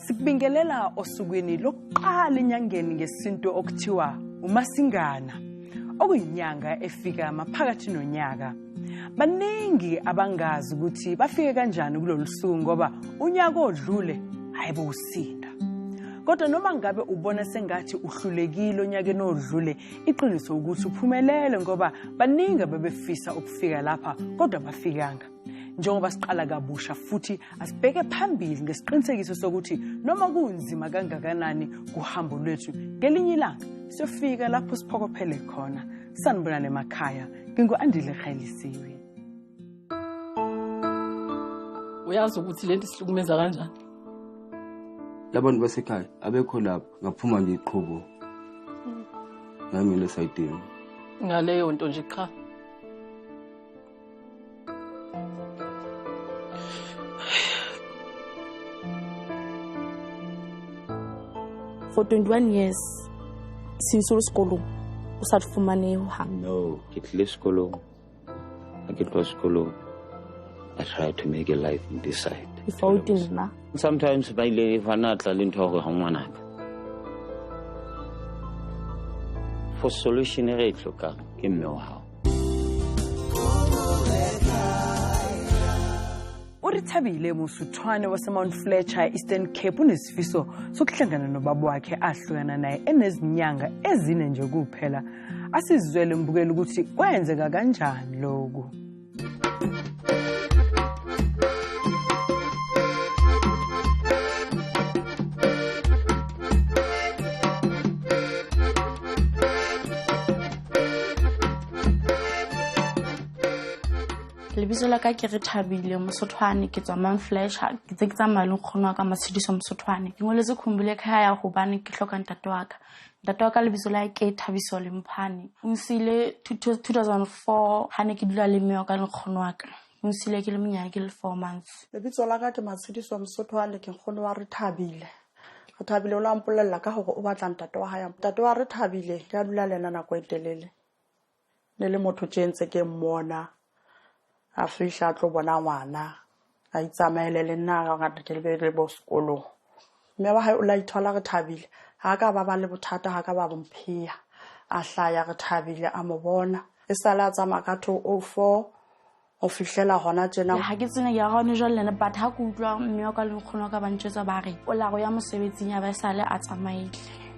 Sikubingelela osukwini lokuqala enyangeni ngesinto okuthiwa uMasingana, okuyinyanga efika maphakathi nonyaka. Baningi abangazi ukuthi bafike kanjani kulolu suku ngoba unyaka odlule hayibo usinda. Kodwa noma ngabe ubona sengathi uhlulekile onyakeni odlule, iqiniso ukuthi uphumelele ngoba baningi abebefisa ukufika lapha kodwa bafikanga. Njengoba siqala kabusha futhi asibheke phambili ngesiqinisekiso sokuthi noma kunzima kangakanani kuhambo lwethu, ngelinye ilanga siyofika lapho siphokophele khona. Sanibonana emakhaya, ngingu-Andile Khailisiwe. Uyazi ukuthi lento sihlukumeza kanjani? Labantu basekhaya abekho lapha, ngaphuma nje iqhubo nami lesayidini. Ngaleyo nto nje cha. For 21 years, since school, usatfumane uhamba. No, kitle skolo. Akitwa skolo. I try to make a life in this side. Sometimes by the vanatla lintogo hangwana. For solution rate loka, give me how. Urithabile Musuthwane waseMount Fletcher Eastern Cape unesifiso sokuhlangana nobaba wakhe ahlukana naye enezinyanga ezine nje kuphela. Asizwele mbukela ukuthi kwenzeka kanjani lokho. Lebiso la ka ke Rethabile Musuthwane ke tswa Mount Fletcher ke tse ke tsamaya le nkgono wa ka Matshidiso Musuthwane. Ke ngoletse khumbule khaya hobane ke hloka ntate wa ka. Ntate wa ka lebiso la ke Thabiso Lemphane. O nsile 2004 ha ne ke dula le mme wa ka le nkgono wa ka. O nsile ke le monyane ke le 4 months. Lebiso la ka ke Matshidiso Musuthwane ke nkgono wa Rethabile. Rethabile o la mpolella ka hore o batla ntate wa hae. Ntate wa Rethabile ke a dula le nna nako e telele. Le motho tshentse ke mmona. A fihla tlo bona ngwana a itsamaele le nna ga ngata ke le bo sekolo. Mme ba hae o la ithola Rethabile ha ka ba le bothata ha ka ba bomphiya a hlaya Rethabile a mo bona e sala tsama ka 2004 o fihlela hona tjena. Ha ke tsene ya gone jwa lena but ha ku utlwa mme wa ka le nkgono ka bantsetsa ba re o la go ya mosebetsing ya ba sale a tsamaile.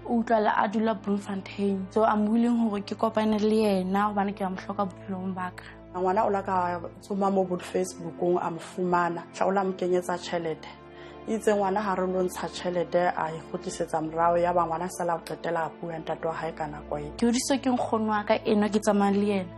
O utlwa la a dula Bloemfontein, so I'm willing hore ke kopane le yena hobane ke a mohloka bophelong ba ka. Ngwana o la ka tsoma mo Facebookong a mfumana tla o la mkenyetsa tšhelete itse ngwana ha re lo ntsha tšhelete a e gotlisetsa morao ya ba ngwana sala o qetela a bua ntate wa hae kana kwa e ke hodiso ke nkgono wa ka eno ke tsamaya le yena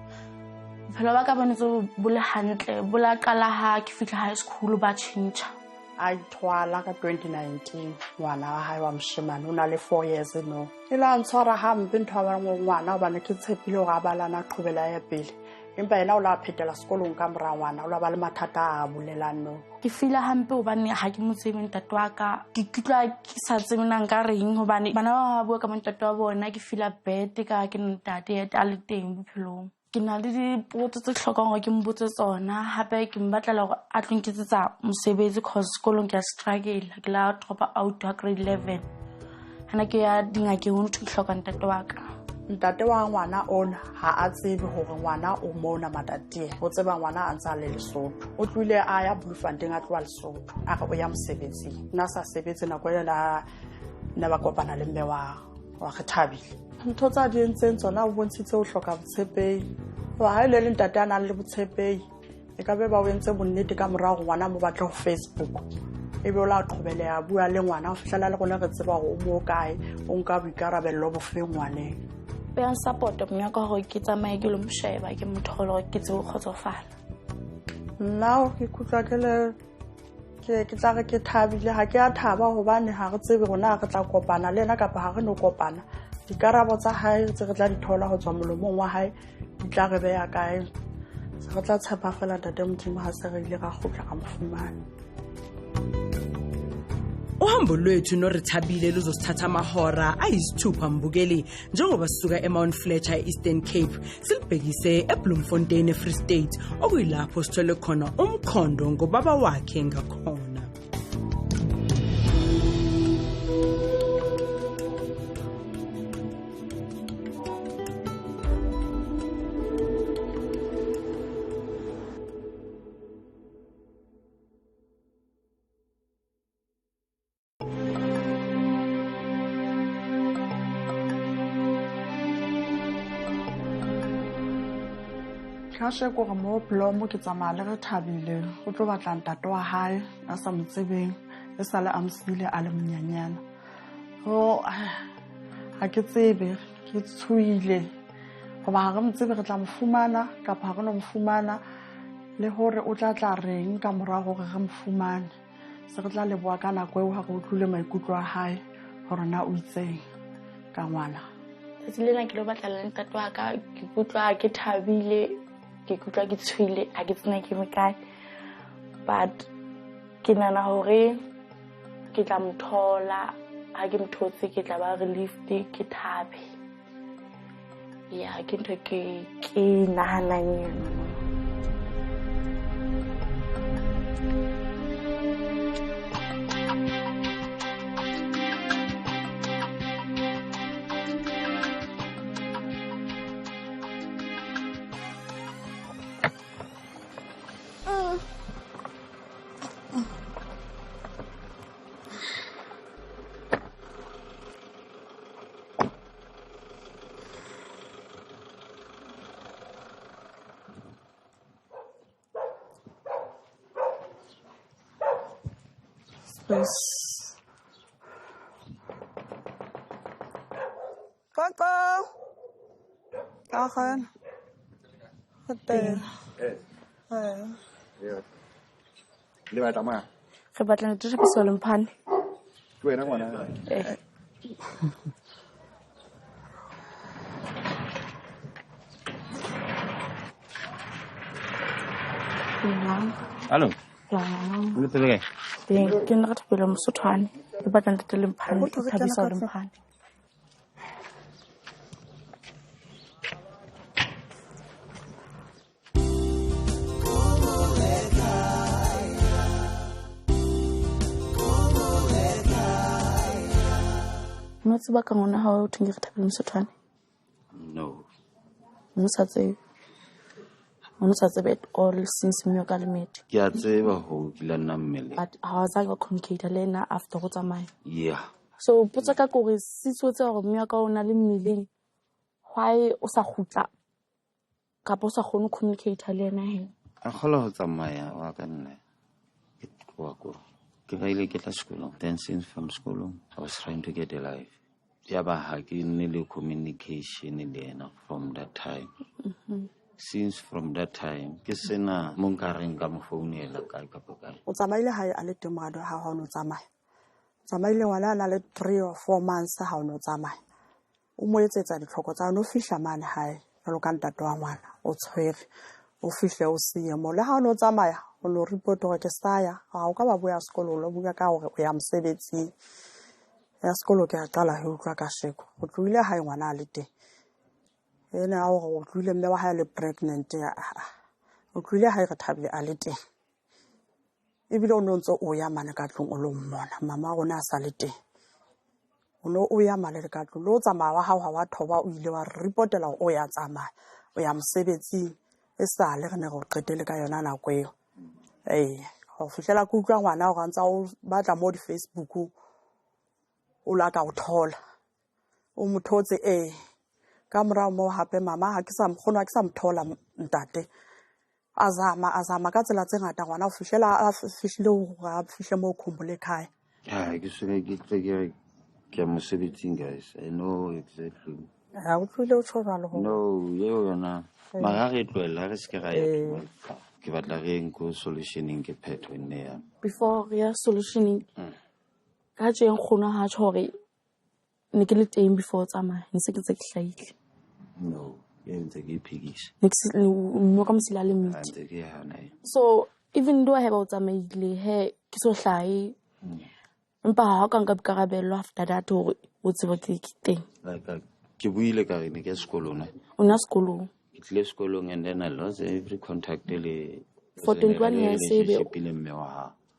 bophelo ba ka bonetse bo le hantle bo la qala ha ke fihla high school ba tšhintšha a ithwala ka 2019 ngwana wa hae wa moshemane o na le 4 years no e la ntshwara hampe ntho ba ngwana ba ne ke tshepile go abalana qhubela ya pele. Empa ena o la phetela sekolong ka mora ngwana o la ba le mathata a bolelano. Ke fila hampe hobane ha ke mo tsebe ntate wa ka ke kitla ke sa tsebe nang ka reng hobane bana ba bua ka ntate wa bona ke fila bad ka ke ntate ya tale teng bophelong. Ke na le dipotso tse hlokang gore ke mbotse tsona hape ke mbatlela gore a tlonketsetsa mosebetsi cause sekolong ke a struggle ke la drop out to grade 11 hana ke ya dingakeng ho ntho ke hloka ntate wa ka. Ntate wa ngwana ona ha a tsebe hore ngwana o mona matatie o tseba ngwana a ntsa le Lesotho o tlile a ya Bloemfontein a tloa Lesotho a re o ya mosebetsing na sa sebetse na kwa na ba kopana le mme wa Rethabile ntho tsa di entseng tsona o bontshitse o hloka botshepehi wa ha ile le ntate a nang le botshepehi e ka be ba o entse bonnete ka morao go ngwana mo batla go Facebook e be o la qhobele ya bua le ngwana o fihlela le gona re tseba go o mo kae o nka boikarabello bo fe ngwaneng. Be an support mnyaka gore ke tsamaye ke lo msheba ke motholo ke tse go khotsofala. Now ke kutla ke tla re ke thabile ha ke a thaba hobane ha re tsebe rona re tla kopana le nna ka pa ha re no kopana dikarabo tsa hae tse re tla di thola go tswa molomong wa hae di tla re beya kae se re tla tshepa fela tate Modimo ha se re ile ga gotla ka mofumane. Uhambo lwethu noRithabile luzosithatha amahora ayisithupha mbukeli njengoba sisuka eMount Fletcher eEastern Cape silibhekise eBloemfontein eFree State okuyilapho sithole khona umkhondo ngobaba wakhe ngakhona. Kashe ko mo Blomo ke tsamaya le Rethabile go tlo batla ntate wa hae a sa motsebeng e sale a msile a le monyanyana. Ha ke tsebe ke tshuile go ba ga motsebe re tla mfumana ka pa ga no mfumana le hore o tla reng ka morago gore re mfumane se re tla le bua kana go ha go tlule maikutlo a hae gore na o itseng ka ngwana. Tsilena ke lo batla le ntate wa ka ke kutlwa ke thabile ke kutlwa ke tshwile a ke tsena ke mekae but ke nana hore ke tla mthola ha ke mthotse ke tla ba relieved ke thabe ya ke ntho ke nahanang yona. Coco. Kagen. Hotel. Đi bài tắm à? Re batla ntate Thabiso Lemphane. Quên nó ngwana. Alo. La. Lu tele kae? Ke nna Rethabile Mosothwane. Ke batla ntate Lemphane Thabiso Lemphane. Motse ba ka ngwana ha o thenge Rethabile Mosothwane. No. Mo sa tsebe all since me ka limit. Ke a tseba ho kila nna mmele. But how was I going to communicate lena after go tsamaya? Yeah. So potsa ka gore sitswetse gore mme ka ona le mmileng why o sa khutla ka bo sa khone communicate lena he. A khola ho tsamaya wa ka nna. Ke tloa ko. Ke ga ile ke tla sekolong. Then since from school I was trying to get a life. Ya ba ha ke nne le communication le ena from that time. Since from that time ke sena mo nkareng ka mo founela ka kae. O tsamaile hae a le temado ha ho no tsamaya. Tsamaile ngwana na le 3 or 4 months ha o no tsamaya. O mo etsetsa ditlhoko tsa no fihla mane hae lo ka ntate wa ngwana o tshwere o fihle o siye mo le ha o no tsamaya o no report gore ke saya ha o ka ba boya sekolo lo buka ka gore o ya mosebetsi ya sekolo ke a qala he utlwa ka sheko o tlile hae ngwana a le teng ena o tlile mme wa hae le pregnant ya o tlile hae Rethabile a le teng ebile o nontse o ya mane ka tlong o lo mmona mama rona a sa le teng o no o ya mane ka tlong lo tsamaya wa hao ha wa thoba o ile wa reportela o ya tsamaya o ya mosebetsi e sa le re ne go qetele ka yona nako eo go fihlela ke utlwa ngwana o gantsa o batla mo di Facebook o la ka o thola o mothotse ka mora mo hape mama ha ke sa mkgona ke sa mthola ntate azama ka tsela tse ngata ngwana o fihlela a fihlile o fihle mo khumbule khai ke sone ke mosebetsing guys. I know exactly. ha o tlile o tshwara le ho No, yeo yona mara re tloela re se ga ya ke batla re nko solutioning ke phetho nne ya Before ya solutioning ka tjeng khona ha tshore ne ke le teng before tsamaya ne se ke tse ke hlaile. No, ye ntse ke iphikisa. No ka mosila le meet. Ntse ke hana. So even though I have o tsamaile he ke so hlae empa ha ka nka boikarabelo after that hore o tseba ke teng. Like ke buile ka rene ke sekolong. O na sekolong. Ke tlile sekolong and then I lost every contact le For 21 years,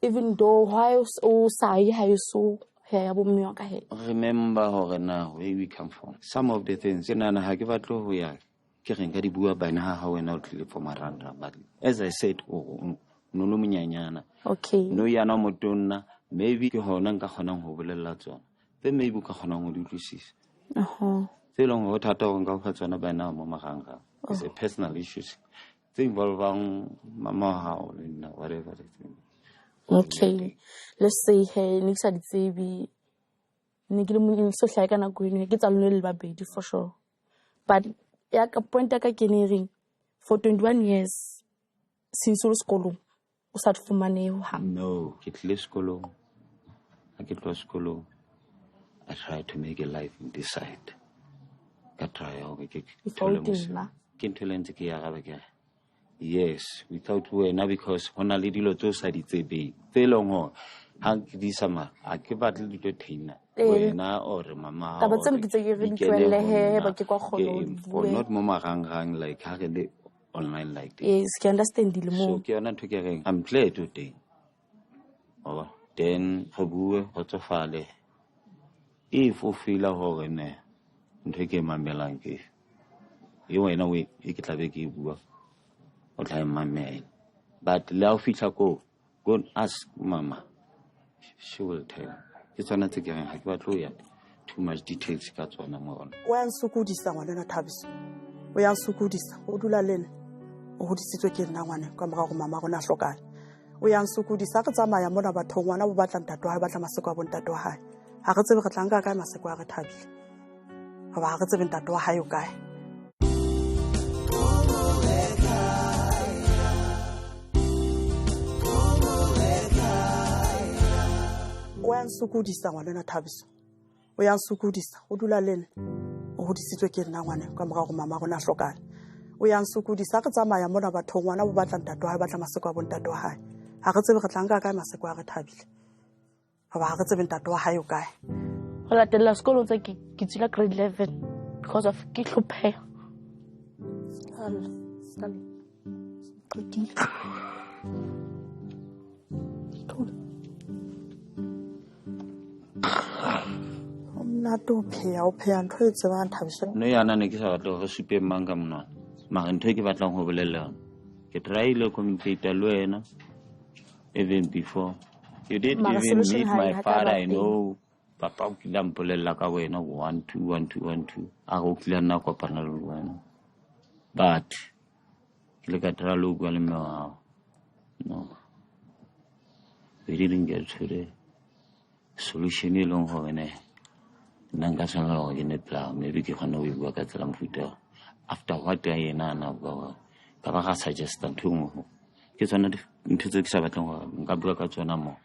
even though why o sai ha so ya bo mme wa ka he. Remember hore na where we come from. Some of the things ke nana ha ke batlo ho ya ke reng ka di bua bana ha wena o tlile for maranda, but as I said no munyanyana. Okay. No yana motonna maybe ke hona nka kgonang ho bolella tsona. Then maybe ka kgonang ho di utlwisisa. Se long ho thata ho nka ho tsona bana mo maganga. It's a personal issues. They involve mama how whatever it is. Okay. Let's say hey next at the ne ke le mo so hlaya kana go ne ke tsalone le babedi for sure. But ya ka point ka kenering for 21 years since school o sa fumane ho ha. No, ke tle sekolong. Ha ke tlo sekolong. I try to make a life in this side. Ka try ho ke intelligent ke ya ga ke. Yes, without wena because hona le dilo tso sa di tsebe. Tse long ho ha ke di sama a ke batle di to thina. Wena or mama. Ta ba tsena ke tse re di twelle he ba ke kwa for not mo marangrang like ha ke online like this. Yes, ke understand le mo. So ke yona ntho ke reng I'm glad today. Oh, then go bue go tsofale. If o feel hore ne ntho ke mamelang ke e wena we e ke tlabe ke bua o tla mamela, but le o fitla go ask mama, she will tell. Ke tsona tse ke reng ha ke batlo ya too much details ka tsona mo ona. O ya nsukudisa ngwana Thabiso, o ya nsukudisa o dula lene o hodisitswe ke nna ngwane ka morago mama rona hlokana. O ya nsukudisa re tsamaya mona bathong ngwana bo batla ntate wa hae batla maseko a bo ntate wa hae. Ha re tsebe re tla nka kae maseko a re Thabile. Hoba ha re tsebe ntate wa hae o kae. O ya nsukudisa ngwana Thabiso, o ya nsukudisa o dula lene o hodisitswe ke nna ngwane ka morago mama rona hlokana. O ya nsukudisa re tsamaya mona bathong ngwana bo batla ntate wa hae batla maseko a bo ntate wa hae. Ha re tsebe re tla nka kae maseko a re Thabile. Hoba ha re tsebe ntate wa hae o kae. Ho latela sekolo tse ke tsila grade 11 because of ke hlophe. Nna to phea o phea ntho e tsebang Thabiso. No yana ne ke sa batla go supe manga mona. Ma ntho ke batlang ho bolella. Ke try le communicate le wena even before. You did even meet my father, I know. Papa o kila mpolella ka wena 1 2 1 2 1 2. A go kila nna kopana le wena. But ke le ka tra lo bua le mme wa. No. We didn't get to the solution e long ho ne. Nanga sana lo ke ne plan maybe ke khona o bua ka tsela mfuta. After what I ena na bua ka ba ga suggest ntho mo. Ke tsona ntho tse ke sa batlang go nka bua ka tsona mo.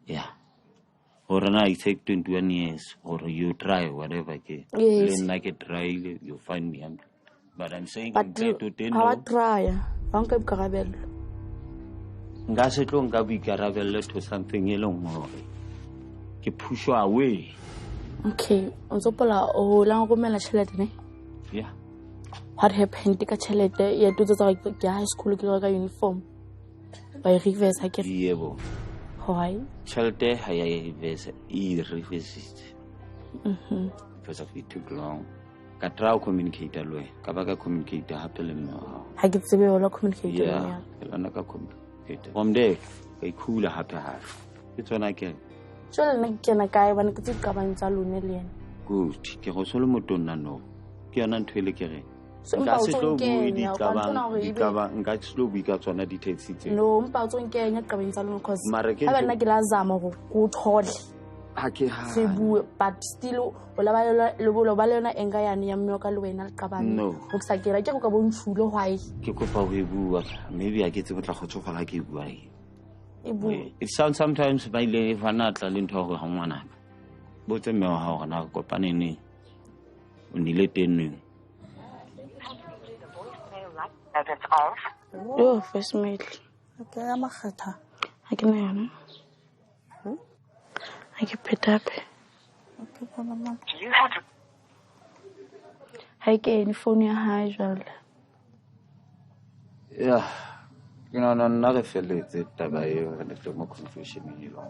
Yeah. Or I take 21 years or you try whatever ke. Yes. Then like a try you find me. But I'm saying But to 10 how try ba nka boikarabelo. Nga se tlo nka boikarabelo to something e leng hore ke push away. Okay, o tsopola o la go mela tšhelete ne? Yeah. What happened ka tšhelete ya tutso tsa ke high school ke ka uniform. By reverse ha ke. Yebo. Why? Tšhelete ha ya reverse reverse. Because of it took long. Ka try to communicate le wena. Ka ba ka communicate hape le nna. Ha ke tsebe o la communicate le yeah. Lana ka communicate. From there, ke khula hape hape. Ke tsona ke. Jwale nna ke kena kae bana ke tse ka bantsa lone le yena. Good. Ke go solo motonna no. Ke yona ntho le ke re. Nka se tlo bue di ka nka tlo bue ka tsona di-taxi tse. No, mpa o tsong kenya ka bantsa lone cause Mara ke ha bana ke la zama go thole. Ha ke ha. Se bue but still o la ba le yona enga yana ya mme ka le wena le qabane. No. Go sa kera ke go ka bontshule why. Ke kopa ho e bua. Maybe a ke tse botla go tsofala ke bua. It sounds sometimes by le vanatla le ntho go ha ngwana. Botse mme wa ha na kopane ne. O nile teng. Yo, first mate. Okay, ya makgetha. Ha ke na yana. Ha ke phetape. Okay, mama. Ha ke ene phone ya hae jwale. Yeah. You know, nna re feletse taba eo re le mo confusion e lo.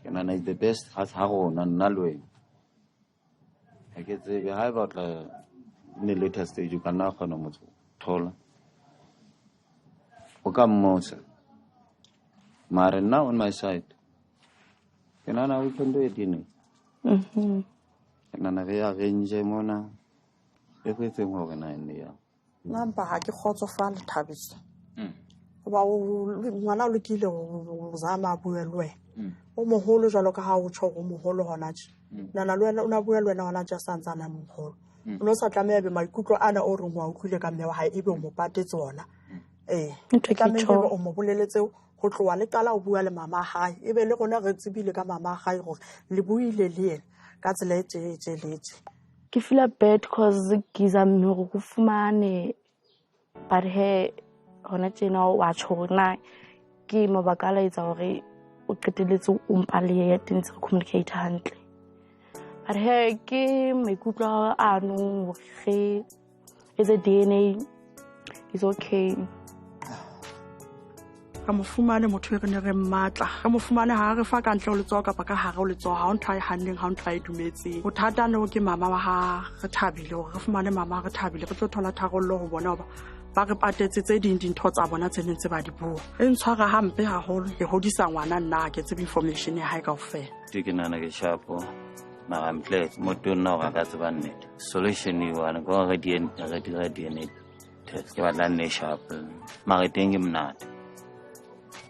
You know, it's the best has ha rona nna le wena. Ha ke tsebe ha ba tla ne later stage ka nna khona motho thola. O ka mmotsa. Mara now on my side. You know, now we can do it, you know. Mhm. And then we arrange mona everything organized there. Namba ha ke kgotsofala Thabiso. Ba ngwana o lekile o zama bua le wena. O moholo jalo ka ha o tsho go moholo hona tje. Nana le wena o na bua le wena hona tje santsana moholo. O no sa tlameha be maikutlo ana o reng wa utlwile ka mme wa hae ebe o mo patetse ona. Tlameha o mo boleletse go tloa le tala o bua le mama hae ebe le gona re tsebile ka mama hae gore le buile le yena ka tsela e tseletse. Ke feel bad because giza mmego go fumane but he hona tjena wa tshona ke mabaka la etsa hore o qeteletse o mpale ya tentse re communicate hantle but he ke maikutlo a no ge is a DNA is okay. Ka mo fumane motho e re ne re mmatla ka mo fumane ha re fa ka ntle o letsoa ka ka hare o letsoa ha o ntwa e hanneng ha o ntwa e dumetse o thata ne o ke mama wa ha re thabile hore re fumane mama re thabile re tlo thola tharollo go bona ba re patetse tse ding dintho tsa bona tse neng tse ba di bua e ntshwara hampe haholo ke hodisa ngwana nna ke tsebe information ya hae kaofela ke nana ke shapo na I'm glad motho nna ga ka tseba nnete solution e wana go ga DNA test ke batla nne sharp mara teng ke mnate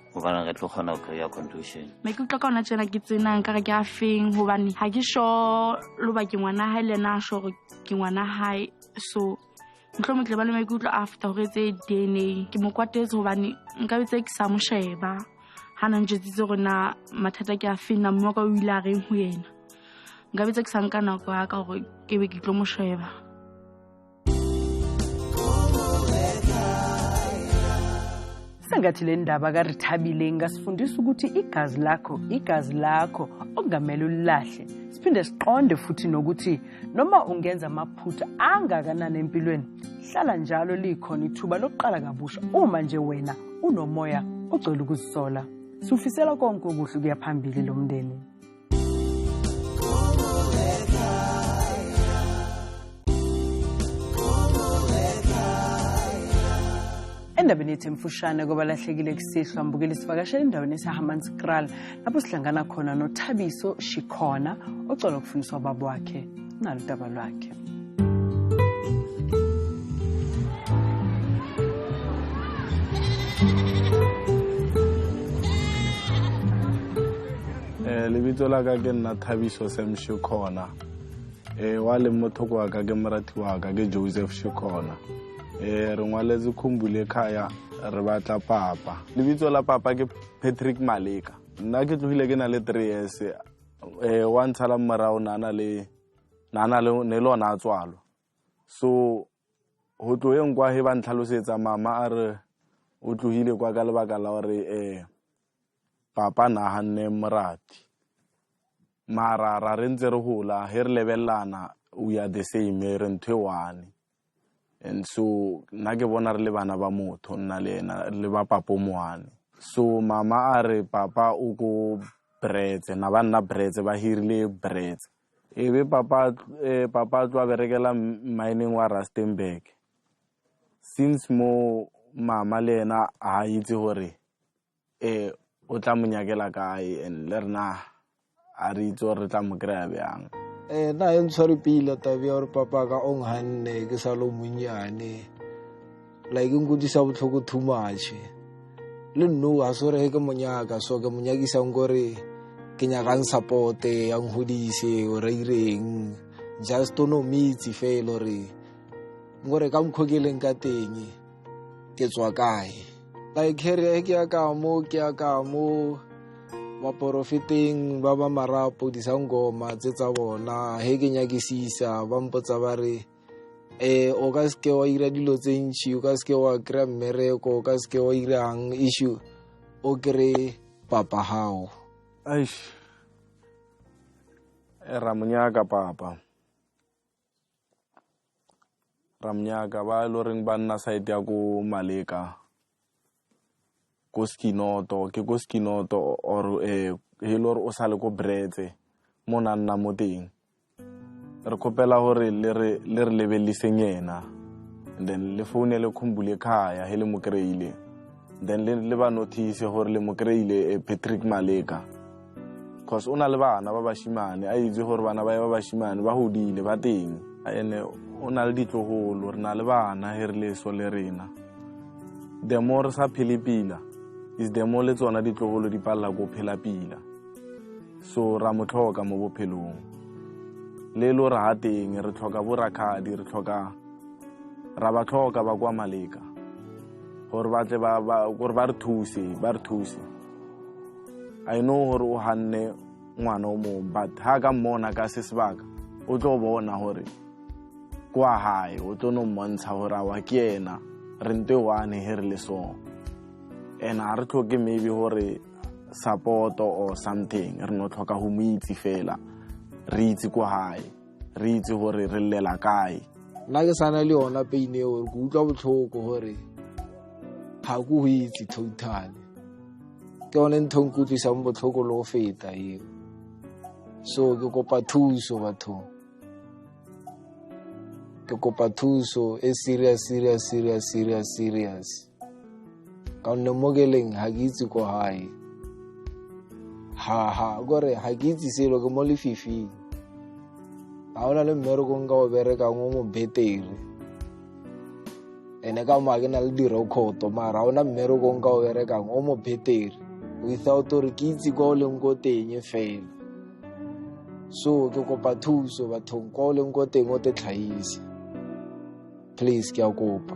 gobane re tlo kgona go kry-a conclusion maikutlo ka ona tsena ke tsenang ka re ke a feng hobane ha ke sure lo ba ke ngwana hae le na sure ke ngwana hae so ntlo mo tle ba le maikutlo after hore tse DNA ke mo kwatetse hobane nka betse ke sa mo sheba hana njetsitse gore na mathata ke a feng na mmoka o ile a reng ho yena nka betse ke sa nka nako ya ka gore ke be ke tlo mo sheba. Sengathi le ndaba ka Rithabile ngasifundisa ukuthi igazi lakho okungamele ulilahle siphinde siqonde futhi nokuthi noma ungenza amaphutha angakanani empilweni hlala njalo likhona ithuba lokuqala kabusha uma nje wena unomoya ogcwele ukuzisola sufisela konke okuhle kuya phambili lo mndeni. Endabeni yethu emfushane kwabalahlekile kusihlwa mbukeli sivakashela endaweni esaHammanskraal lapho sihlangana khona noThabiso Shikhona ocela ukufundiswa ubaba wakhe nalo daba lwakhe. Lebitso la ka ke nna Thabiso Shikhona wa le mothoko wa ka ke morati wa ka ke Joseph Shikhona. Re ngwaletse Khumbule khaya re batla papa lebitso la papa ke Patrick Maleka nna ke tlogile ke na le 3 years wa ntshala morao nana le ne lona tswalo so ho tloeng kwa he ba ntlhalosetsa mama a re o tlogile kwa ka lebaka la hore papa na hanne morati mara ra re ntse re hola he re lebellana we are the same re ntwe one. And so nna ke bona re le bana ba motho nna le ena le ba papa moane so mama a re papa o go Bretse na ba nna Bretse ba hirile Bretse ebe papa twa berekela mining wa Rustenburg since mo mama le ena a itse hore o tla monyakela kae and le rena a re itse hore tla mo kry-a bjang. Na e ntshware pila tabi ya gore papa ka ong hanne ke sa lo monyane like nkudisa botlhoko too much le nno a sore ke monyaka so ke monyakisa ngore ke nyakang support ya nghodise o reireng just no meets felo re ngore ka mkhokeleng ka teng ke tswa kae like here ke ya ka mo ba profiteng ba ba marapo di sangoma tsetsa bona he ke nyakisisa ba mpotsa ba re o ka ske wa ira dilo tse ntshi o ka ske wa kra mmereko o ka ske wa irang issue o kre papa hao aish Ramunyaka papa. Ramunyaka ba loring banna side ya go Maleka. Go Skinoto, ke go Skinoto or hilor o sale go Bretse mo na nna mo teng. Re kopela hore le re lebeliseng yena. And then le phone le khumbule khaya hele mo kreile. Then le ba notice hore le mo kreile Patrick Maleka. Because ona le bana ba bashimane a itse hore bana ba bashimane ba hodile ba teng. Ene ona le ditlogolo re na le bana he re le so le rena. The more sa philipila is the more le tsona ditlogolo di palla go phela pila. So ra mothoka mo bophelong. Le lo ra teng re tlhoka bo rakhadi re tlhoka ra ba tlhoka ba kwa Maleka. Hore ba tle ba re thuse. I know hore o hanne ngwana o mo but ha ka mmona ka se sebaka o tlo bona hore kwa hae o tlo no mmontsha hore a wa ke ena re nte wane he re le so and a re tlhoke maybe hore support or something re no tlhoka ho mo itse fela re itse kwa hae re itse hore re lela kae nna ke sana le yona peine hore go utlwa botlhoko hore ha go itse total ke one ntho nkutlwisa mo botlhoko le go feta eo so ke kopa thuso batho ke kopa thuso e serious ka nne mo geleng ha ke itse ko hae ha gore ha ke itse selo ke mo lefifing ha ona le mmereko nka o bereka mo betere ene ka mo a ke na le direkoto mara ha ona mmereko nka o bereka mo betere without gore ke itse kwa o leng ko teng fela so ke kopa thuso bathong kwa o leng ko teng o te tlhaise please ke a kopa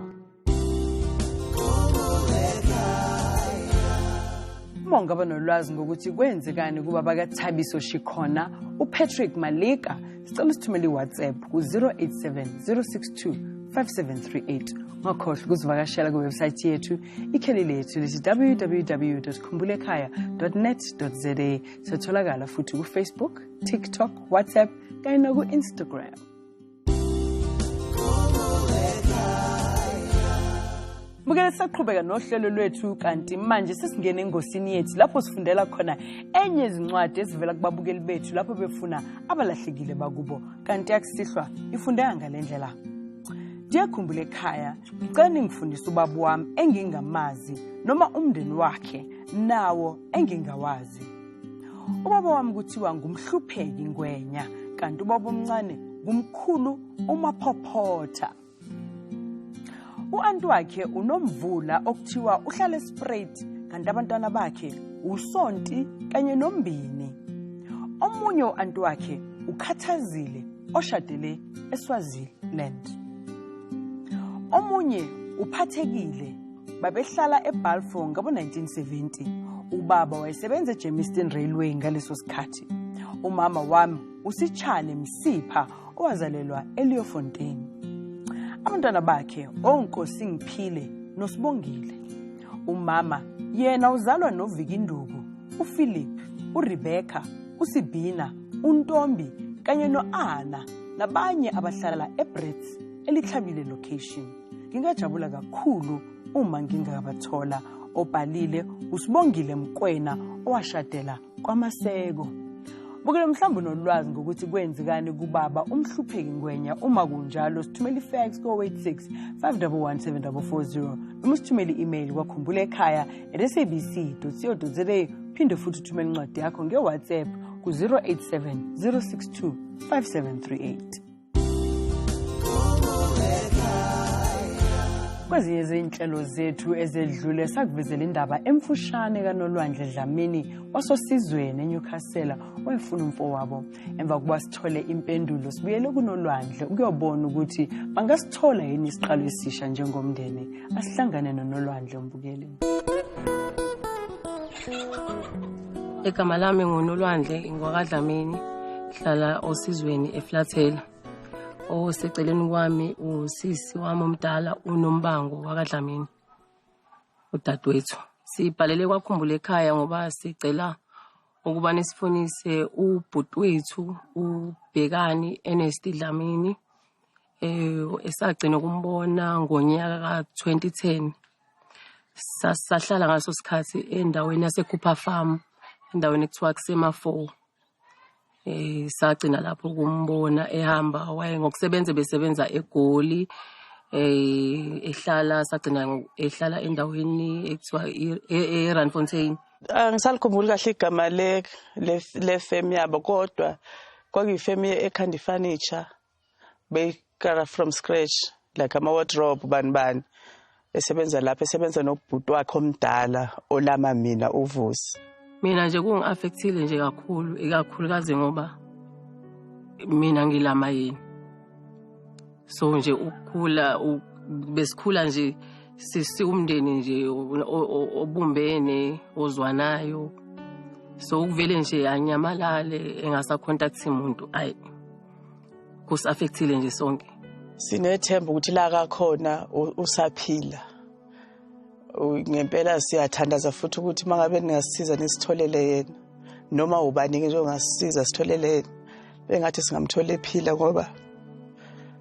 Monga banolwazi ngokuthi kwenzekani kuba bakaThabiso Shikhona uPatrick Maleka sicela sithumele iWhatsApp ku 0870625738 ngakhohle ukuzivakashela kuwebsite yethu ikheli lethu lithi www.khumbulekhaya.net.za satholakala futhi ku Facebook, TikTok, WhatsApp kanye no ku Instagram. Bukele saqhubeka nohlelo lwethu kanti manje sesingena engosini yethu lapho sifundela khona enye izincwadi ezivela kubabukeli bethu lapho befuna abalahlekile bakubo kanti akusihlwa ifundeka ngalendlela. Ndiyakhumbula ekhaya ngicela ningifundise ubaba wami engingamazi noma umndeni wakhe nawo engingawazi. Ubaba wami kuthiwa ngumhlupheki ngwenya kanti ubaba omncane ngumkhulu uMaphophotha. U-anti wakhe uNomvula okuthiwa uhlala eSpruit kanti abantwana bakhe uSonti kanye noMbini. Omunye u-anti wakhe uKhathazile oshadele eSwaziland. Omunye uPhathekile babehlala eBalfour ngabo-1970. Ubaba wayesebenza eGermiston Railway ngaleso sikhathi. Umama wami uSitshane Msipha owazalelwa eLeofontein. Abantwana bakhe oNkosi Ngiphile noSibongile. Umama yena uzalwa noVikinduku, uPhilip, uRebecca, uSibhina, uNtombi kanye noAnna nabanye abahlala eBrits eliThabile location. Ngingajabula kakhulu uma ngingabathola obhalile uSibongile Mkwena owashadela kwaMaseko. Bukele mhlawumbe nolwazi ngokuthi kwenzekani kubaba umhlupheki ngwenya uma kunjalo sithumela ifax ko 86511740 noma sithumela i-email kwa khumbulekhaya@sabc.co.za phinde futhi uthumela incwadi yakho ngeWhatsApp ku 0870625738. Kwezinye izinhlelo zethu ezedlule sakuvezela indaba emfushane kaNolwandle Dlamini wasosizweni eNewcastle wayefuna umfowabo. Emva kuba sithole impendulo sibuyele kuNolwandle ukuyobona ukuthi bangasithola yini isiqalo esisha njengomndeni. Asihlangane noNolwandle umbukeli. Igama lami nguNolwandle ngwakaDlamini hlala osizweni eFlathela. Oseceleni kwami usisi wami omdala uNombango wakaDlamini udadewethu. Sibhalele kwaKhumbula Ekhaya ngoba sicela ukuba nisifunise ubhuti wethu uBhekani Ernest Dlamini esagcina ukumbona ngonyaka ka-2010. Sahlala ngaso sikhathi endaweni yaseKupha Farm, endaweni ekuthiwa kusema-4. Sagcina lapho ukumbona ehamba ngokusebenza besebenza eGoli, ehlala endaweni ekuthiwa eRandfontein. Ngisalikhumbula kahle igama le firm yabo, kodwa kwakuyifirm ekhanda furniture bekara from scratch, like ama-wardrobe bani esebenza lapho, esebenza nobhuti wakhe omdala olama mina uVusi. Mina nje kungi-affectile nje kakhulu, ikakhulukazi ngoba mina ngilama yini. So nje ukukhula besikhula nje siumndeni nje obumbene ozwanayo. So ukuvele nje anyamalale engasacontacti umuntu, ayi kusi-affectile nje sonke. Sinethemba ukuthi la kakhona usaphila. Ngempela siyathandaza futhi ukuthi mangabe ningasiza nisitholele yena, noma ubani nje ongasisiza sitholele yena, bengathi singamthola ephila ngoba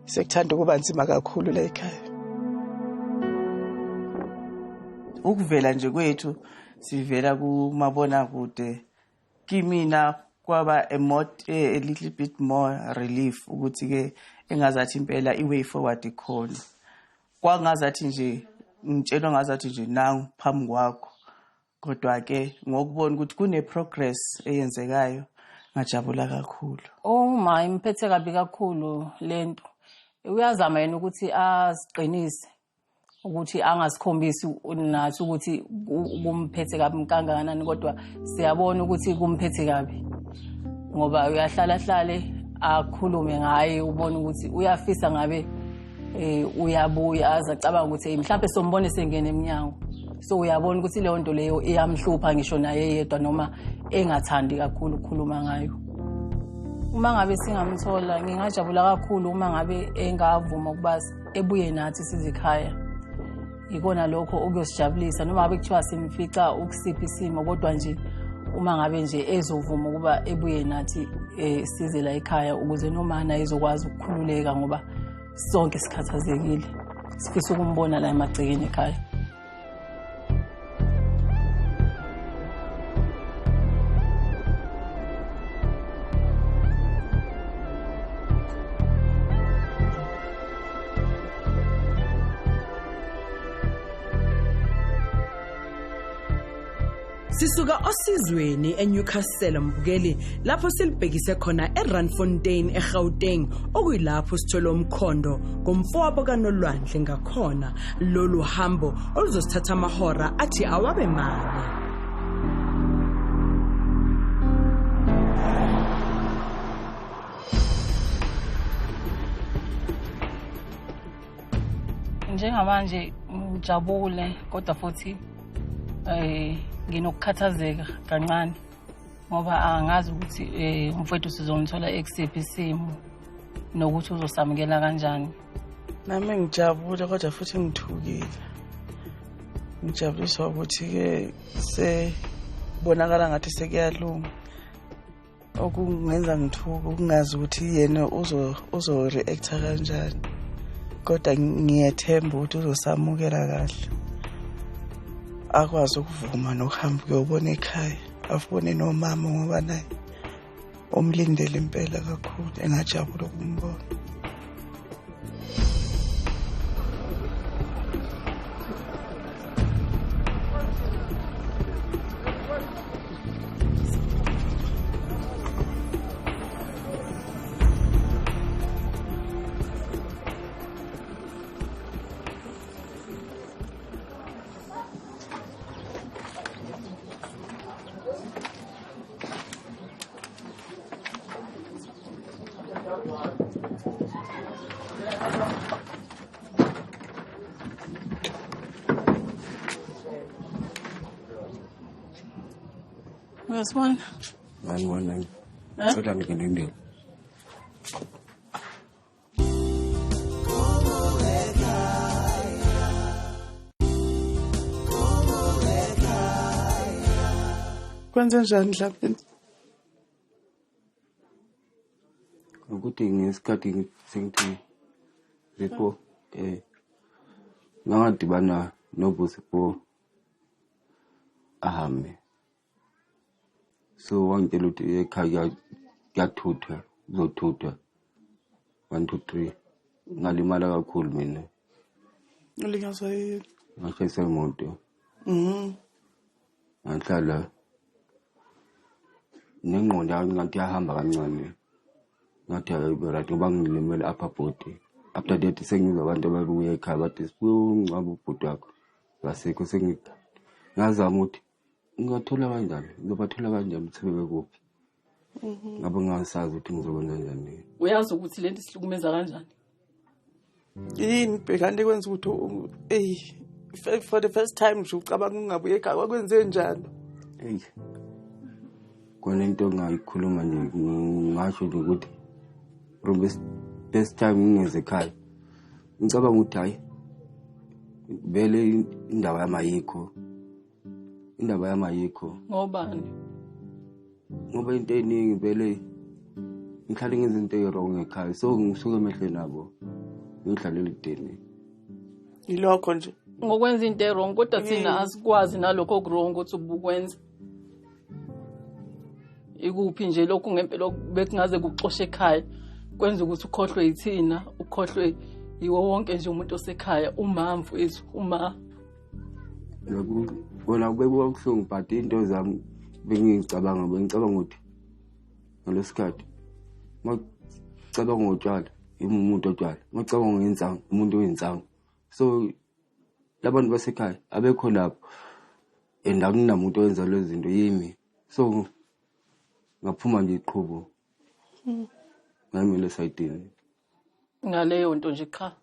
sekuthanda ukuba nzima kakhulu la ekhaya. Ukuvela nje kwethu sivela kumabona kude, kimina kwaba a little bit more relief ukuthi ke engazathi impela iway forward ikhona. Kwangazathi nje ngitshelwa ngazathi nje nangu phambi kwakho, kodwa ke ngokubona ukuthi kune progress eyenzekayo ngajabula kakhulu. Uma imphethe kabi kakhulu lento, uyazama yena ukuthi aziqinise ukuthi angasikhombisi nathi ukuthi kumphethe kabi kangakanani, kodwa siyabona ukuthi kumphethe kabi ngoba uyahlala akhulume ngaye, ubone ukuthi uyafisa ngabe uyabuya azacabanga ukuthi mhlawumbe sombone sengene eminyango. So uyabona ukuthi leyo nto leyo iyamhlupha ngisho naye yedwa noma engathandi kakhulu ukukhuluma ngayo. Uma ngabe singamthola ngingajabula kakhulu uma ngabe engavuma ukuba ebuye nathi sizikhaya. Ikona lokho okuyosijabulisa noma ngabe kuthiwa simfica ukusiphi isimo, kodwa nje uma ngabe nje ezovuma ukuba ebuye nathi size la ekhaya ukuze noma naye ezokwazi ukukhululeka ngoba sonke sikhathazekile. Sifisa ukumbona la emagcekeni ekhaya. Sisuka osizweni eNewcastle Mbukeli lapho silibhekise khona eRandfontein eGauteng, okuyilapho sithola umkhondo ngomfowabo kaNolwandle ngakhona lolu hambo oluzosithatha amahora athi awabe mane. Njengamanje ngijabule kodwa futhi nginokukhathazeka kancane ngoba angazi ukuthi umfowethu sizomthola ekusiphi isimo nokuthi uzosamukela kanjani. Nami ngijabule kodwa futhi ngithukile. Ngijabuliswa ukuthi ke sebonakala ngathi sekuyalunga. Okungenza ngithuke ukungazi ukuthi yena uzo react kanjani. Kodwa ngiyethemba ukuthi uzosamukela kahle. Akwazi ukuvuma nokuhamba ukuyobona ekhaya, afune nomama ngoba naye omlindele impela kakhulu, engajabula ukumbona. Where's one? One. So that we can do it. Kwenze njani Dlamini? ukuthi ngesikhathi sengithi Zipo ngadibana noBusipo ahambe so wangitshela ukuthi ekhaya kuyathuthwa uzothuthwa 1 2 3 ngalimala kakhulu mina ulinyazwa yini ngashayisa imoto ngahlala nengqondo yami ngathi yahamba kancane ngathi right ngoba ngilimele upper body after that sengizwa abantu ababuye ekhaya bathi sibungcwaba ubhuti wakho ngasekho ngazama ukuthi ngingathola kanjani ngizobathola kanjani uthebe kuphi ngabe ngasazi ukuthi ngizokwenza kanjani uyazi ukuthi lento isihlukumeza kanjani yini bhekane kwenza ukuthi for the first time nje ucabanga ungabuye ekhaya kwakwenze njani kona into ngayikhuluma nje ngasho nje ukuthi from this time ngingeze ekhaya ngicabanga ukuthi hayi vele indaba yamayikho ngobani ngoba into eningi vele ngihlale ngenza into wrong ekhaya so ngisuke emehlweni nabo ngidlalela ideni ilokho nje ngokwenza into wrong kodwa thina asikwazi nalokho wrong ukuthi ubukwenza ikuphi nje lokhu ngempela bekungaze kuxoshe ekhaya kwenza ukuthi ukhohlwe yithina ukhohlwe yiwo wonke nje umuntu osekhaya umamvu ethu uma bona kubekuwa kuhlungu but into zami bengicabanga ukuthi ngalesikhathi macabanga ngotshwala umuntu otshwala macabanga ngenzangu umuntu wenzangu so labantu basekhaya abekho lapho and akunamuntu owenza lezi zinto yimi so ngaphuma nje iqhubo ngamile sayidini ngaleyo nto nje cha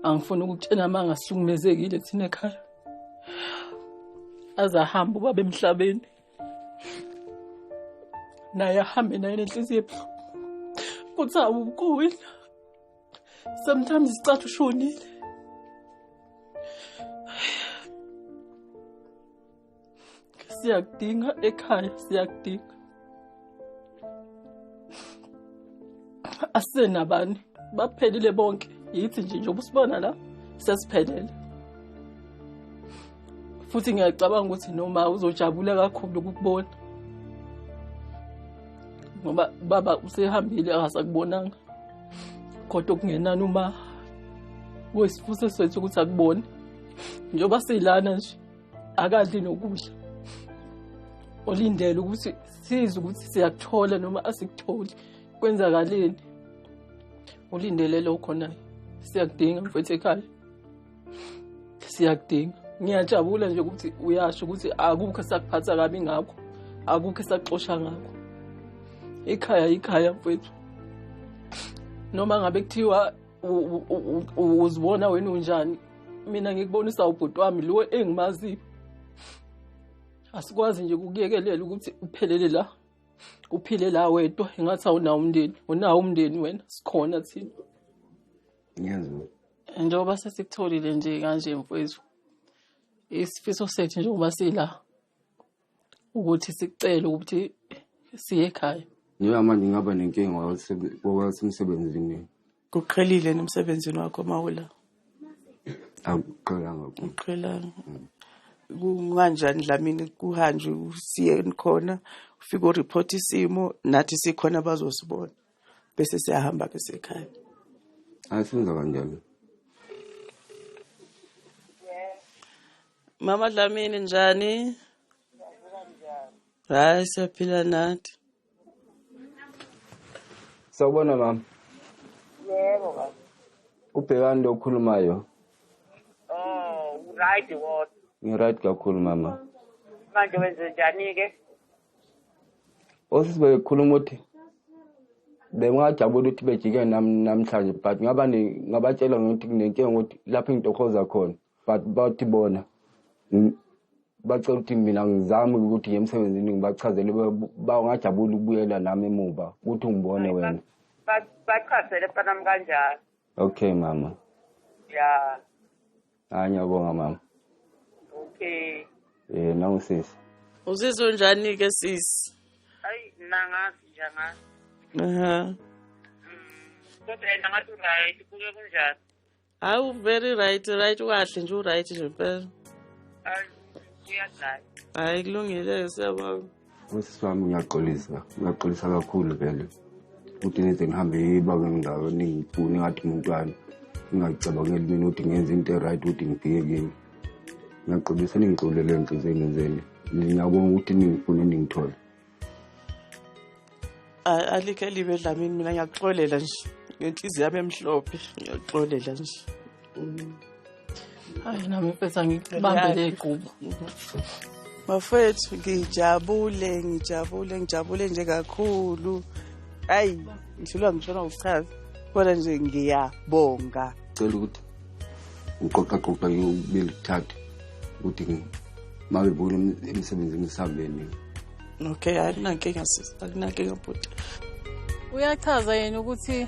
angifuni ukutshena mangasukumezekile thina ekhaya azahamba ubaba emhlabeni naye ahambe naye nenhliziyo ebuhlungu kuthi awukuwina sometimes isicathu ushonile siyakudinga ekhaya siyakudinga asenabani baphelile bonke yithi nje njengoba usibona la sesiphelele futhi ngiyacabanga ukuthi noma uzojabula kakhulu ukubona ngoba baba usehambile akasakubonanga kodwa kungenani uma wesifuse sethu ukuthi akubone njengoba silana nje akadli nokudla olindele ukuthi size ukuthi siyakuthola noma asikutholi kwenzakaleni ulindele lokho naye siyakudinga mfethu ekhaya siyakudinga ngiyajabula nje ukuthi uyasho ukuthi akukho sakuphatha kabi ngakho akukho sakuxosha ngakho ikhaya mfethu noma ngabe kuthiwa uzibona wena unjani mina ngikubonisa ubhuti wami lo engimaziyo asikwazi nje ukuyekelela ukuthi uphile la wedwa engathi unawo umndeni wena sikhona thina ngiyazwa njengoba sesikutholile nje kanje mfowethu isifiso sethu njengoba sila ukuthi sicela ukuthi siye ekhaya niyo manje ngaba nenkinga wasemsebenzini kuqhelile nemsebenzini wakho mawula akuqhelanga kunganjani Dlamini kuhanjwe usiye khona ufike ureport isimo nathi sikhona bazosibona bese siyahamba ke sekhaya asenza kanjalo Mama Dlamini njani hayi siyaphila nathi sawubona mama yebo baba ubhekani lo okhulumayo right what right kakhulu mama manje wenze njani ke osisibe ekhuluma ukuthi bengajabula ukuthi bejike namhlanje but ngabatshela ukuthi kunenkinga ukuthi lapho ngidokhoza khona but bathi bona bacela ukuthi mina ngizame ukuthi ngemsebenzini ngibachazele bangajabula ukubuyela nami emuva ukuthi ngibone wena bachazele panami kanjani okay mama ya ngiyabonga mama okay nangu sisi uzizwe njani ke sisi hayi nangazi nje ngazi. Kodwa yena ngathi right kuke kunjani? Hawu very right ukahle nje uright nje phela. Uyadlala. Hayi kulungile siyabonga. Usiswami ngiyaxolisa kakhulu vele. Ukuthi nize ngihambe ibake ndawo ningifune ngathi umntwana. Ngingacabangeli mina ukuthi ngenze into right ukuthi ngifike kini. Ngiyaxolisa ningixolele enhliziyo engenzeni. Ngiyabonga ukuthi ningifune ningithole. Alikho libe dlamini mina ngiyaxolela nje. Ngenhliziyo yami emhlophe ngiyaxolela nje. Hayi nami mfethu ngikubambele igqubu. Mafethu ngijabule nje kakhulu. Hayi ngidlula ngishona uchaza. Kodwa nje ngiyabonga. Cela ukuthi uqoqa yobili thathu ukuthi mabebona emsebenzini isambeni. Okay, akunankinga sisi, akunankinga bhuti. Uyachaza yena ukuthi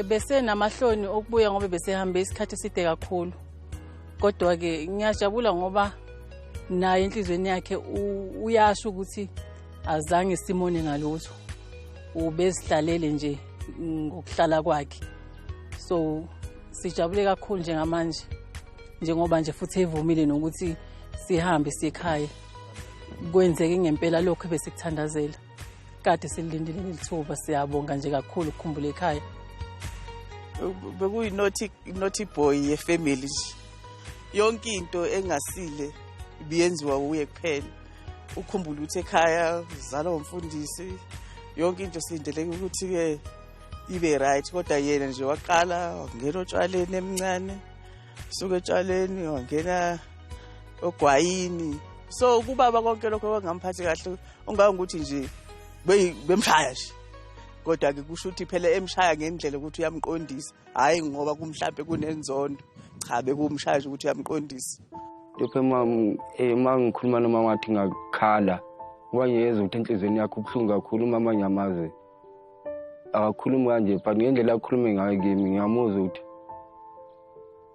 bese namahloni okubuya ngoba besehambe isikhathi eside kakhulu. Kodwa ke ngiyajabula ngoba naye enhlizweni yakhe uyasho ukuthi azange simone ngalutho. Ubezihlalele nje ngokuhlala kwakhe. So sijabule kakhulu njengamanje. Njengoba nje futhi evumile nokuthi sihambe sikhaya. Kwenzeke ngempela lokho besikuthandazela. Kade silindile lithuba siyabonga nje kakhulu ukukhumbula ekhaya. Bekuyi naughty boy yefamily nje. Yonke into engasile ibiyenziwa uye kuphela. Ukukhumbula ukuthi ekhaya uzala umfundisi. Yonke into silindeleke ukuthi ke ibe right kodwa yena nje waqala wangena otshwaleni emncane. Suke etshwaleni wangena ogwayini. So kubaba konke lokho kwangamphathi kahle ungawe ukuthi nje bemshaya nje. Kodwa ke kusho ukuthi phela emshaya ngendlela ukuthi uyamqondisa. Hayi ngoba kumhlaphe kunenzondo. Cha bekumshaya nje ukuthi uyamqondisa. Lapho mama ngikhuluma noma ngathi ngakhala. Ngoba ngiyeza ukuthi enhlizweni yakhe ubhlungu kakhulu mama nyamaze. Akakhuluma kanje but ngendlela akhulume ngayo kimi ngiyamuzwa ukuthi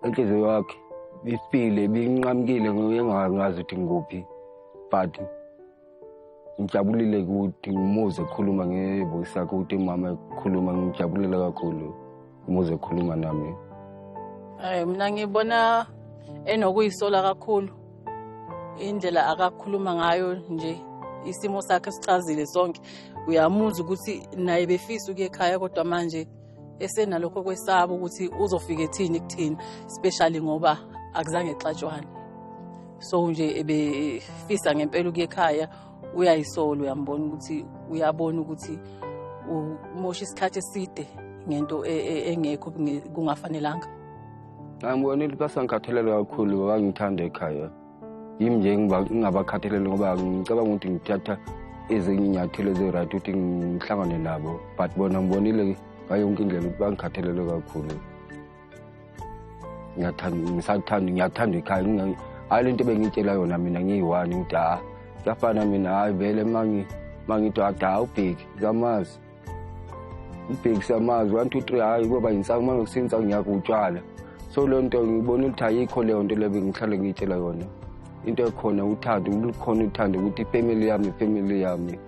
enhliziyo yakhe bifile binqamukile ngoyengazi ukuthi nguphi but ngijabulile ukuthi ngimuze ekhuluma ngevoice yakhe ukuthi mama ekhuluma ngijabulile kakhulu umuze ekhuluma nami. Mina ngibona enokuyisola kakhulu indlela akakhuluma ngayo nje isimo sakhe sichazile sonke. Uyamuzwa ukuthi naye befisa ukuye ekhaya kodwa manje esenalokho kwesaba ukuthi uzofika ethini kuthina especially ngoba akuzange exatshwane. So nje ebefisa ngempela ukuye ekhaya uyayisola uyambona ukuthi uyabona ukuthi umosha isikhathi eside ngento engekho kungafanelanga. Ngibonile basangikhathalele kakhulu ngoba ngithanda ekhaya. Yimi nje ngingabakhathalele ngoba ngicabanga ukuthi ngithatha ezinye inyathelo ze-right ukuthi ngihlangane nabo but bona ngibonile ngayo yonke indlela ukuthi bangikhathalele kakhulu. Ngiyathanda ekhaya. Hayi lento bengitshela yona mina ngiyi-one ukuthi kuyafana mina hayi vele mangithi ubheki ngiyamazi. Ubheki siyamazi 1 2 3 hayi kuba yinsangu mangokusinsa ngiyakutshwala. So le nto ngibona ukuthi ayikho leyo nto lebe ngihlale ngitshela yona. Into ekhona uthando ulikhona uthando ukuthi family yami.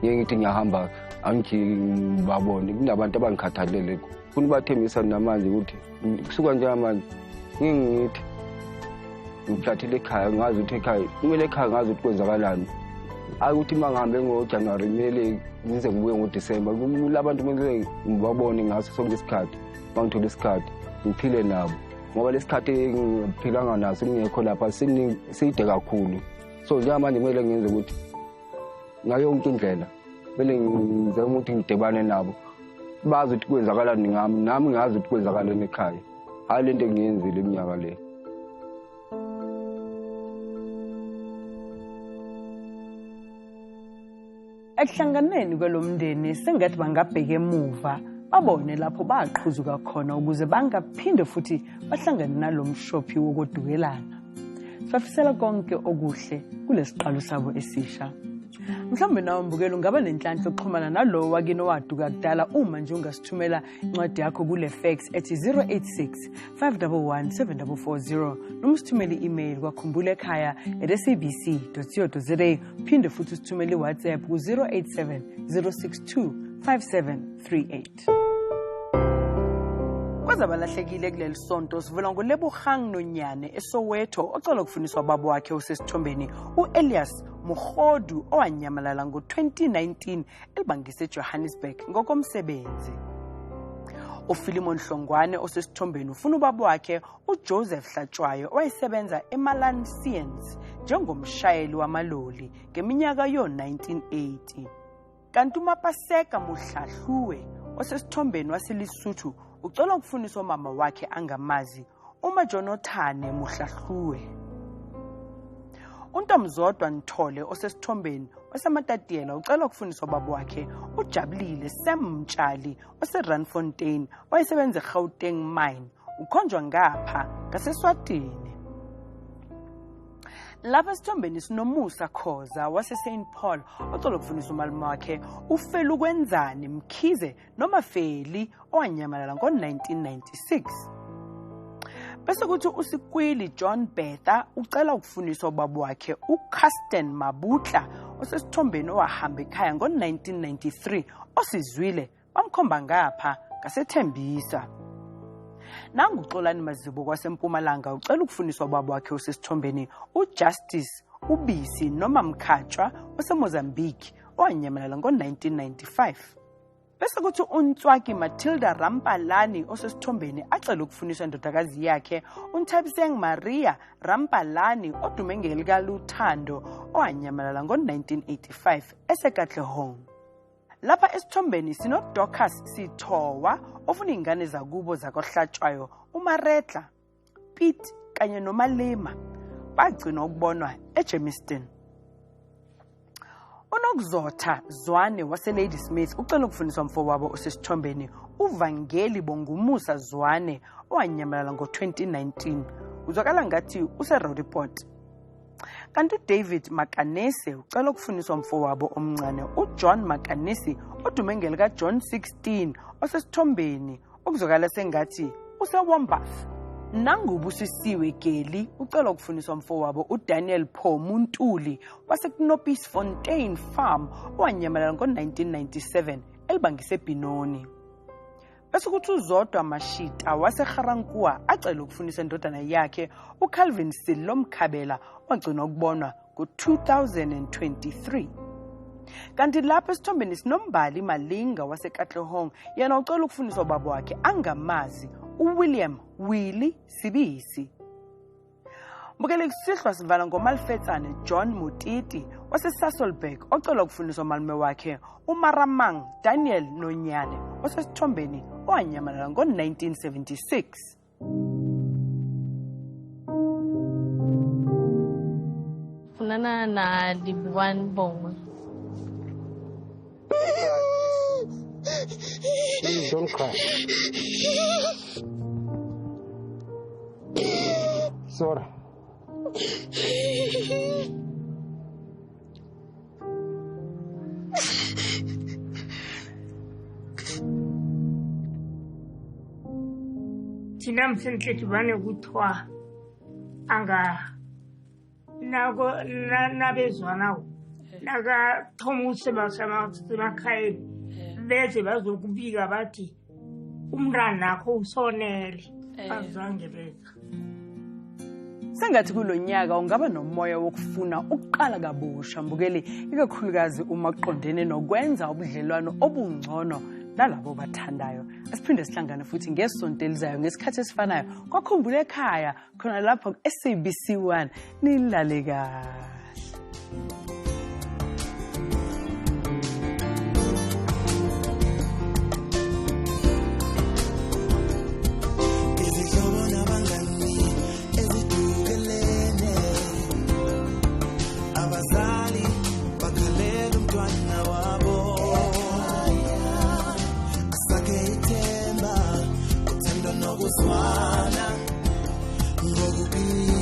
Ngeke ngithi ngiyahamba angibabone kunabantu abangikhathalele. Funa bathembisa namanje ukuthi kusuka njengamanje ngithi ngiphathele ekhaya ngazi ukuthi ekhaya kumele ekhaya ngazi ukuthi kwenzakalani. Akuthi mangihambe ngoJanuary kumele ngize ngibuye ngoDisemba. Kulabantu kumele ngibabone ngaso sonke isikhathi. Bangithola isikhathi ngiphile nabo. Ngoba lesikhathi ngiphilanga naso ngekho lapha side kakhulu. So njengamanje kumele ngenze ukuthi ngayo yonke indlela kumele ngize ukuthi ngidebane nabo. Bazi ukuthi kwenzakalani ngami nami ngazi ukuthi kwenzakalani ekhaya. Hayi lento ngiyenzile iminyaka le. Ekuhlanganeni kwelomndeni sengathi bangabheka emuva babone lapho baqhuzuka khona ukuze bangaphinde futhi bahlangane nalomshophi wokudukelana. Sifisela konke okuhle kulesiqalo sabo esisha. Mhlawumbe nawe mbukeli ungaba nenhlanhla ukuxhumana nalowo wakini owaduka kudala uma nje ungasithumela incwadi yakho kule fax ethi 086 511 7440 noma usithumele i-email kwakhumbulaekhaya@sabc.co.za phinde futhi usithumele iWhatsApp ku 087 062 5738. Kwazabalahlekile kuleli sonto sivela ngoLebogang Nonyane eSoweto ocela ukufundiswa babo wakhe osesithombeni uElias Mukhodu owanyamalala ngo-2019 elibangise eJohannesburg ngokomsebenzi. uPhilimon Hlongwane osesithombeni ufuna ubaba wakhe uJoseph Hlatshwayo owayesebenza eMalan Science njengomshayeli wamaloli ngeminyaka yo-1980. Kanti uMapaseka Muhlahluwe osesithombeni waseLesotho ucela ukufundiswa mama wakhe angamazi uMajonothane Muhlahluwe. uNtomzodwa Nthole osesithombeni waseMatatiyela ucela ukufundiswa babo wakhe uJabulile Sam Mtshali oseRandfontein owayesebenza eGauteng mine ukhonjwa ngapha ngaseSwatini. Lapha esithombeni sinomusa Khoza wase-St Paul ocela ukufundiswa umalume wakhe uFelukwenzani Mkhize noma Feli owanyamalala ngo-1996. Bese kuthi uSikwili John Betha ucela ukufundiswa ubaba wakhe uCasten Mabutla osesithombeni owahamba ekhaya ngo-1993 osizwile bamkhomba ngapha ngaseThembisa. Nanguxolani Mazibo kwaseMpumalanga ucela ukufundiswa ubaba wakhe osesithombeni uJustice Ubisi noma Mkhatshwa waseMozambique owanyamalala ngo-1995. Bese kuthi uNtswaki Matilda Rampalani osesithombeni acela ukufundiswa indodakazi yakhe uNthabiseng Maria Rampalani odume ngelika Luthando owanyamalala ngo-1985 eseKatlehong. Lapha esithombeni sinoDocas Sithowa ofuna ingane zakubo zakoHlatshwayo uMaretla, Pete kanye noMalema bagcina ukubonwa eJemiston. uNokuzotha Zwane waseLady Smith ucela ukufundiswa mfowabo osesithombeni uVangeli Bongumusa Zwane owanyamalala ngo-2019 uzwakala ngathi useRoodeport. Kanti uDavid Makanese ucela ukufundiswa mfowabo omncane uJohn Makanesi odume ngelika John 16 osesithombeni okuzwakala sengathi useWombath. Nangubusisiwe Geli ucela ukufundiswa mfowabo uDaniel Pho Muntuli waseKnoppies Fontaine Farm owanyamalala ngo-1997 elibangise eBinoni. Bese kuthi uZodwa Mashita waseGarankua acela ukufundisa indodana yakhe uCalvin Silo Mkhabela wagcina ukubonwa ngo-2023. Kanti lapha esithombeni sinombali Malinga waseKatlehong yena ucela ukufundiswa ubaba wakhe angamazi uWilliam Willie Sibisi. Mbukele kusihlwa sivala ngoMalfetsane John Mutiti waseSasolburg ocela ukufundiswa umalume wakhe uMaramang Daniel Nonyane osesithombeni owanyamalala ngo-1976. Funana na Libuan Bong. Please don't cry. Sora. Thina msenhle sibane kuthiwa anga nako nabezwanawo nakathoma usemakhayeni beze bazokubika bathi umntanakho usonele azange beza. Sengathi kulonyaka ungaba nomoya wokufuna ukuqala kabusha mbukeli ikakhulukazi uma uqondene nokwenza ubudlelwano obungcono nalabo bathandayo. Asiphinde sihlangane futhi ngesonto elizayo ngesikhathi esifanayo kwakhumbula ekhaya khona lapho SABC1 nilale kahle. Ngokubili